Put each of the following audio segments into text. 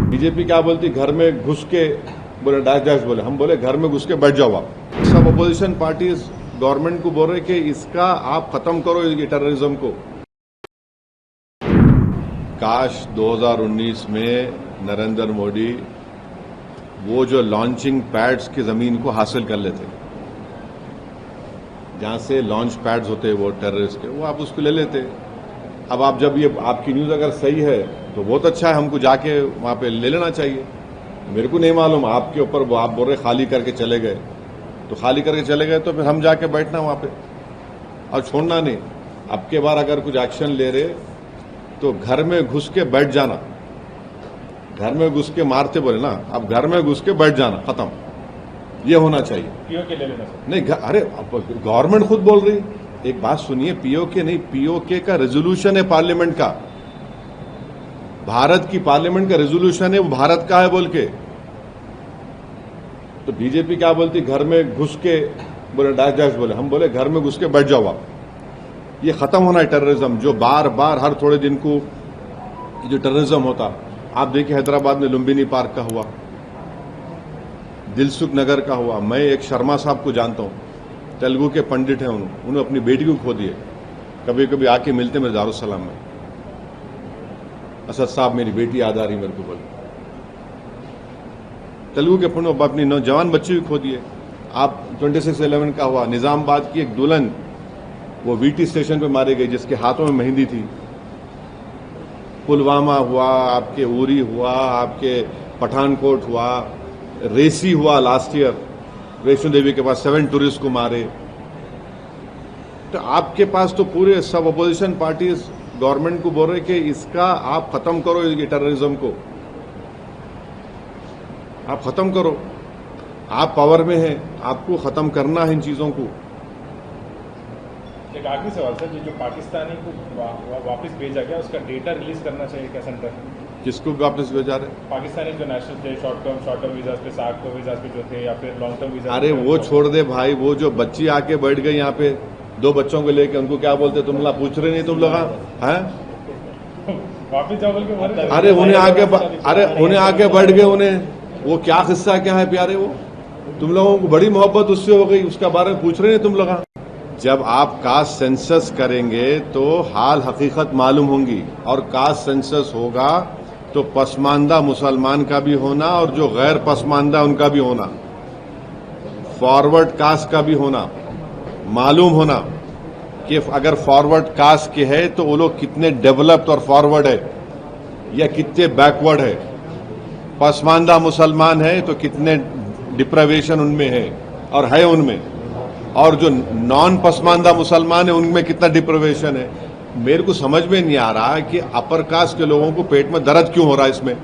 BJP क्या बोलती, घर में घुस के बोले डैश डैश बोले, हम बोले घर में घुस के बैठ जाओ आप। सब अपोजिशन पार्टीज गवर्नमेंट को बोल रहे कि इसका आप खत्म करो ये टेररिज्म को। काश 2019 में नरेंद्र मोदी वो जो लॉन्चिंग पैड्स की जमीन को हासिल कर लेते, जहां से लॉन्च पैड्स होते वो टेररिस्ट के, वो आप उसको ले लेते। अब आप जब ये आपकी न्यूज अगर सही है तो बहुत अच्छा है, हमको जाके वहां पे ले लेना चाहिए। मेरे को नहीं मालूम आपके ऊपर, आप बोल रहे खाली करके चले गए, तो खाली करके चले गए तो फिर हम जाके बैठना वहां पे और छोड़ना नहीं। अब के बार अगर कुछ एक्शन ले रहे तो घर में घुस के बैठ जाना, घर में घुस के मारते बोले ना, अब घर में घुस के बैठ जाना, खत्म, ये होना चाहिए। पीओके ले लेना नहीं, अरे गवर्नमेंट खुद बोल रही, एक बात सुनिए, पीओके नहीं, पीओके का रेजोल्यूशन है पार्लियामेंट का, भारत की पार्लियामेंट का रेजोल्यूशन है, वो भारत का है बोल के। तो बीजेपी क्या बोलती, घर में घुस के बोले डैश डैश बोले, हम बोले घर में घुस के बैठ जाओ आप। ये खत्म होना है टेररिज्म, जो बार बार हर थोड़े दिन को जो टेररिज्म होता। आप देखिए हैदराबाद में लुम्बिनी पार्क का हुआ, दिलसुख नगर का हुआ। मैं एक शर्मा साहब को जानता हूं, तेलुगु के पंडित हैं, उन्होंने अपनी बेटी को खो दिए। कभी कभी आके मिलते मेरे दारुसलाम में, असद साहब मेरी बेटी याद आ रही मेरे को, बोले तेलुगु के पंडित अपनी नौजवान बच्ची को खो दिए। आप 26/11 का हुआ, निजामाबाद की एक दुल्हन वो वीटी स्टेशन पे मारी गई जिसके हाथों में मेहंदी थी। पुलवामा हुआ, आपके उरी हुआ, आपके पठानकोट हुआ, रेसी हुआ लास्ट ईयर, वैष्णो देवी के पास 7 टूरिस्ट को मारे। तो आपके पास तो पूरे सब अपोजिशन पार्टीज गवर्नमेंट को बोल रहे कि इसका आप खत्म करो ये टेररिज्म को, आप खत्म करो, आप पावर में हैं, आपको खत्म करना है इन चीजों को। एक आखिरी सवाल सर, जो पाकिस्तानी को वापस भेजा गया उसका डेटा रिलीज करना चाहिए क्या सेंटर? किसको वापस भेजा रहे? पाकिस्तानी जो नेशनल थे, शॉर्ट टर्म वीजा पे, साग वीजा पे जो थे, या फिर लॉन्ग टर्म वीजा। अरे वो छोड़ दे भाई, वो जो बच्ची आके बैठ गई यहाँ पे 2 बच्चों को लेके, उनको क्या बोलते, तुम लोग पूछ रहे नहीं, तुम लोग हैं वापिस जाओ बोल के? अरे उन्हें आके बैठ गए, उन्हें वो क्या किस्सा क्या है प्यारे, वो तुम लोगों को बड़ी मोहब्बत उससे हो गई, उसका बारे में पूछ रहे नहीं तुम लोग। जब आप कास्ट सेंसस करेंगे तो हाल हकीकत मालूम होंगी, और कास्ट सेंसस होगा तो पसमानदा मुसलमान का भी होना और जो गैर पसमानदा उनका भी होना, फॉरवर्ड कास्ट का भी होना, मालूम होना कि अगर फॉरवर्ड कास्ट के है तो वो लोग कितने डेवलप्ड और फॉरवर्ड है या कितने बैकवर्ड है। पसमानदा मुसलमान है तो कितने डिप्रावेशन उनमें है और है उनमें, और जो नॉन पसमानदा मुसलमान है उनमें कितना डिप्रावेशन है। मेरे को समझ में नहीं आ रहा है कि अपर कास्ट के लोगों को पेट में दर्द क्यों हो रहा है। इसमें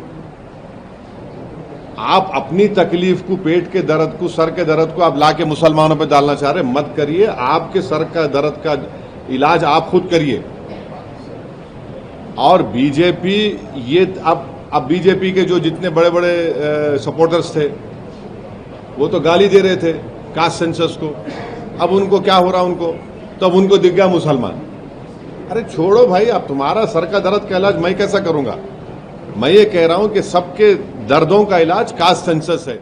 आप अपनी तकलीफ को, पेट के दर्द को, सर के दर्द को आप लाके मुसलमानों पे डालना चाह रहे, मत करिए। आपके सर का दर्द का इलाज आप खुद करिए। और बीजेपी ये अब बीजेपी के जो जितने बड़े बड़े सपोर्टर्स थे वो तो गाली दे रहे थे कास्ट सेंसस को, अब उनको क्या हो रहा, उनको तब उनको दिख गया मुसलमान। अरे छोड़ो भाई, अब तुम्हारा सर का दर्द का इलाज मैं कैसा करूंगा? मैं ये कह रहा हूं कि सबके दर्दों का इलाज कास्ट सेंसस है।